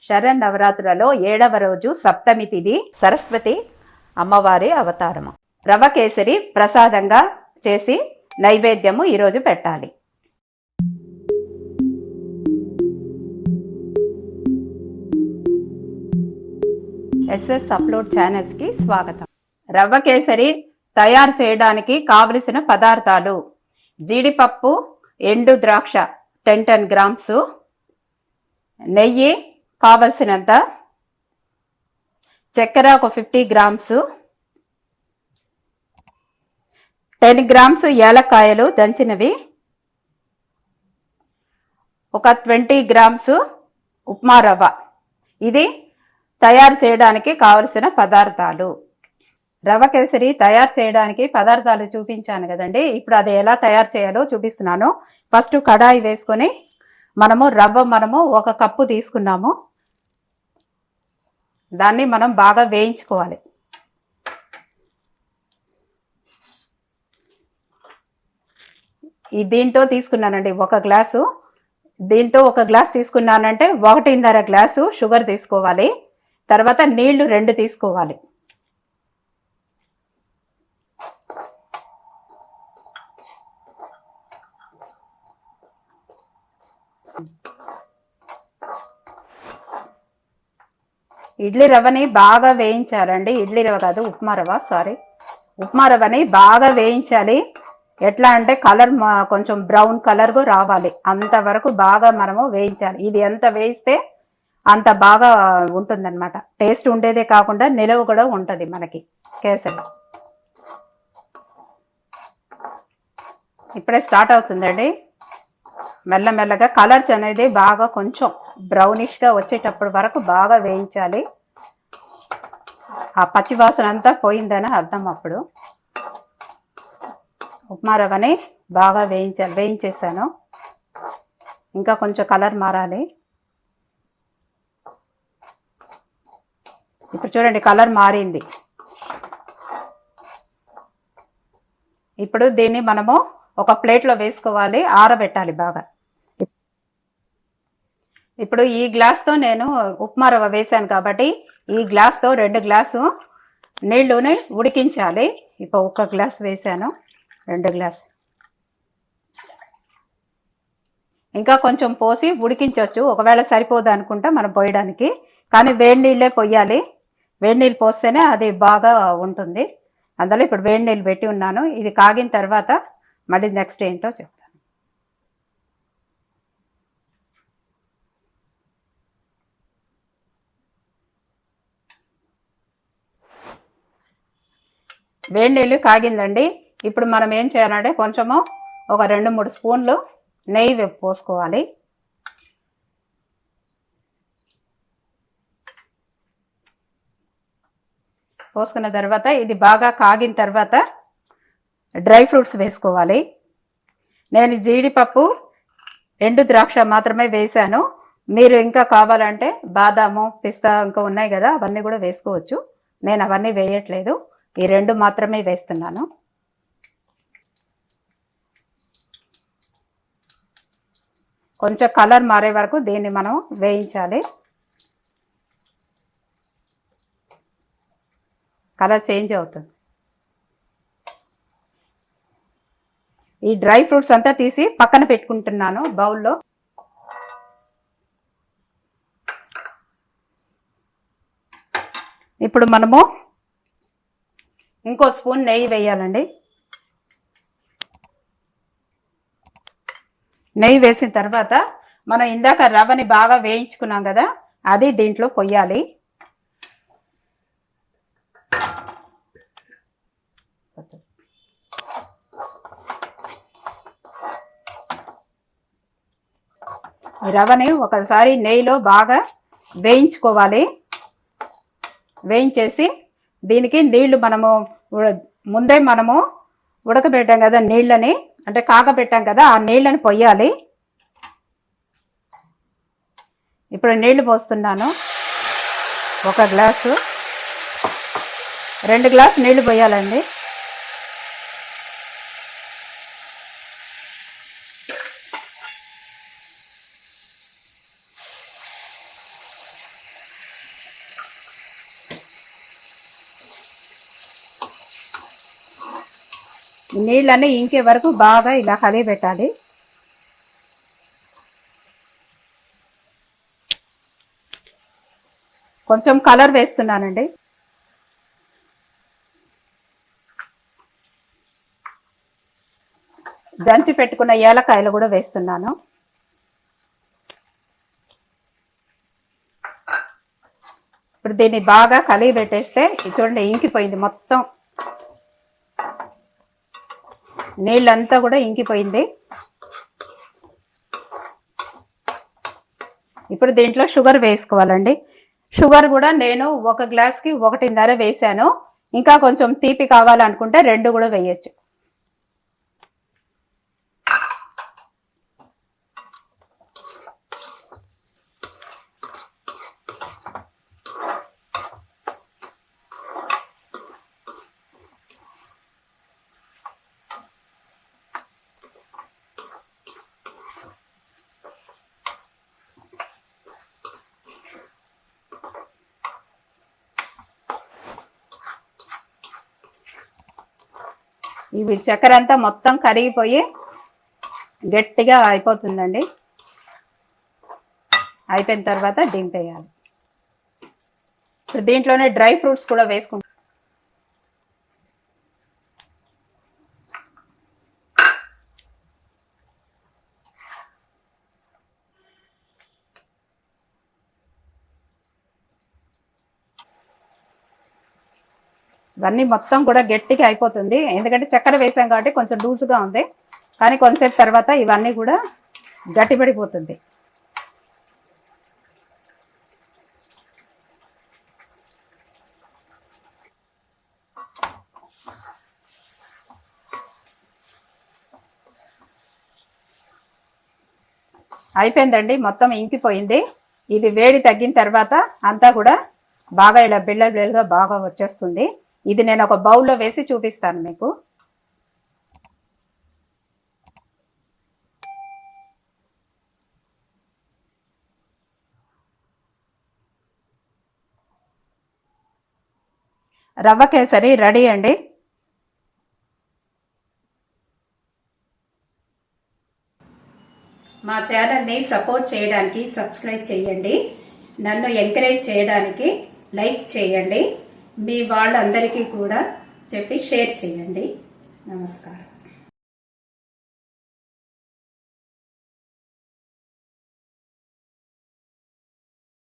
శరన్నవరాత్రులలో 7వ రోజు సప్తమి తిథి సరస్వతి అమ్మవారి అవతారము. రవ కేసరి ప్రసాదంగా చేసి నైవేద్యము ఈరోజు పెట్టాలి. ఎస్ఎస్ అప్లోడ్ ఛానల్స్కి స్వాగతం. రవ్వ కేసరి తయారు చేయడానికి కావలసిన పదార్థాలు: జీడిపప్పు, ఎండు ద్రాక్ష 10 గ్రామ్స్, నెయ్యి కావలసినంత, చక్కెర ఒక 50 గ్రామ్స్, 10 గ్రామ్స్ యాలక్కాయలు దంచినవి, ఒక 20 గ్రామ్స్ ఉప్మా రవ్వ. ఇది తయారు చేయడానికి కావలసిన పదార్థాలు. రవ్వ కేసరి తయారు చేయడానికి పదార్థాలు చూపించాను కదండి. ఇప్పుడు అది ఎలా తయారు చేయాలో చూపిస్తున్నాను. ఫస్ట్ కడాయి వేసుకొని రవ్వ ఒక కప్పు తీసుకున్నాము. దాన్ని మనం బాగా వేయించుకోవాలి. దీంతో తీసుకున్నానండి ఒక గ్లాసు. దీంతో ఒక గ్లాస్ తీసుకున్నానంటే 1.5 గ్లాసు షుగర్ తీసుకోవాలి. తర్వాత నీళ్లు 2 తీసుకోవాలి. ఇడ్లీ రవ్వని బాగా వేయించాలండి. ఇడ్లీ రవ్వ కాదు, ఉప్మా రవ్వ, ఉప్మా రవ్వని బాగా వేయించాలి. ఎట్లా అంటే కలర్ కొంచెం బ్రౌన్ కలర్గా రావాలి, అంతవరకు బాగా మనము వేయించాలి. ఇది ఎంత వేయిస్తే అంత బాగా ఉంటుందన్నమాట. టేస్ట్ ఉండేదే కాకుండా నిలవ కూడా ఉంటుంది మనకి కేసరి. ఇప్పుడే స్టార్ట్ అవుతుందండి. మెల్లమెల్లగా కలర్స్ అనేది బాగా కొంచెం బ్రౌనిష్గా వచ్చేటప్పటి వరకు బాగా వేయించాలి. ఆ పచ్చివాసన అంతా పోయిందని అర్థం. అప్పుడు ఉప్మా రవ్వని బాగా వేయించేసాను. ఇంకా కొంచెం కలర్ మారాలి. ఇప్పుడు చూడండి, కలర్ మారింది. ఇప్పుడు దీన్ని మనము ఒక ప్లేట్లో వేసుకోవాలి, ఆరబెట్టాలి బాగా. ఇప్పుడు ఈ గ్లాస్తో నేను ఉప్మా రవ్వ వేసాను కాబట్టి ఈ గ్లాస్తో 2 గ్లాసు నీళ్ళుని ఉడికించాలి. ఇప్పుడు 1 గ్లాస్ వేసాను, 2 గ్లాసు. ఇంకా కొంచెం పోసి ఉడికించవచ్చు, ఒకవేళ సరిపోదు అనుకుంటే మనం పోయడానికి. కానీ వేడి నీళ్ళే పోయాలి. వేడి నీళ్ళు పోస్తేనే అది బాగా ఉంటుంది. అందులో ఇప్పుడు వేడి నీళ్ళు పెట్టి ఉన్నాను. ఇది కాగిన తర్వాత మళ్ళీ నెక్స్ట్ ఏంటో చెప్తాను. వేడి నీళ్ళు కాగిందండి. ఇప్పుడు మనం ఏం చేయాలంటే కొంచెము ఒక 2-3 స్పూన్లు నెయ్యి పోసుకోవాలి. పోసుకున్న తర్వాత ఇది బాగా కాగిన తర్వాత డ్రై ఫ్రూట్స్ వేసుకోవాలి. నేను జీడిపప్పు, ఎండు ద్రాక్ష మాత్రమే వేసాను. మీరు ఇంకా కావాలంటే బాదాము, పిస్తా ఇంకా ఉన్నాయి కదా, అవన్నీ కూడా వేసుకోవచ్చు. నేను అవన్నీ వేయట్లేదు, ఈ 2 మాత్రమే వేస్తున్నాను. కొంచెం కలర్ మారే వరకు దీన్ని మనం వేయించాలి. కలర్ చేంజ్ అవుతుంది. ఈ డ్రై ఫ్రూట్స్ అంతా తీసి పక్కన పెట్టుకుంటున్నాను బౌల్లో. ఇప్పుడు మనము ఇంకో స్పూన్ నెయ్యి వేయాలండి. నెయ్యి వేసిన తర్వాత మనం ఇందాక రవ్వని బాగా వేయించుకున్నాం కదా, అది దీంట్లో పొయ్యాలి. రవ్వని ఒకసారి నెయ్యిలో బాగా వేయించుకోవాలి. వేయించేసి దీనికి నీళ్లు ముందే మనము ఉడకబెట్టాం కదా, నీళ్ళని అంటే కాగబెట్టాం కదా, ఆ నీళ్ళని పొయ్యాలి. ఇప్పుడు నీళ్లు పోస్తున్నాను. 1 గ్లాసు, 2 గ్లాసు నీళ్లు పోయాలండి. నీళ్ళన్నీ ఇంకే వరకు బాగా ఇలా కలిగి పెట్టాలి. కొంచెం కలర్ వేస్తున్నానండి. దంచి పెట్టుకున్న ఏలకాయలు కూడా వేస్తున్నాను. ఇప్పుడు దీన్ని బాగా కలిగి పెట్టేస్తే చూడండి ఇంకిపోయింది, మొత్తం నీళ్ళంతా కూడా ఇంకిపోయింది. ఇప్పుడు దీంట్లో షుగర్ వేసుకోవాలండి. షుగర్ కూడా నేను 1 గ్లాస్కి 1.5 వేసాను. ఇంకా కొంచెం తీపి కావాలనుకుంటే 2 కూడా వేయచ్చు. ఇవి చక్కెర అంతా మొత్తం కరిగిపోయి గట్టిగా అయిపోతుందండి. అయిపోయిన తర్వాత దింపేయాలి. ఇప్పుడు దీంట్లోనే డ్రై ఫ్రూట్స్ కూడా వేసుకుంటాం. ఇవన్నీ మొత్తం కూడా గట్టిగా అయిపోతుంది, ఎందుకంటే చక్కెర వేసాం కాబట్టి కొంచెం లూజుగా ఉంది. కానీ కొంతసేపు తర్వాత ఇవన్నీ కూడా గట్టిపడిపోతుంది. అయిపోయిందండి, మొత్తం ఇంకిపోయింది. ఇది వేడి తగ్గిన తర్వాత అంతా కూడా బాగా ఇలా బిళ్ళలుగా బాగా వచ్చేస్తుంది. ఇది నేను ఒక బౌల్లో వేసి చూపిస్తాను మీకు. రవ్వ కేసరి రెడీ అండి. మా ఛానల్ని సపోర్ట్ చేయడానికి సబ్స్క్రైబ్ చేయండి. నన్ను ఎంకరేజ్ చేయడానికి లైక్ చేయండి. మీ వాళ్ళందరికీ కూడా చెప్పి షేర్ చేయండి. నమస్కారం.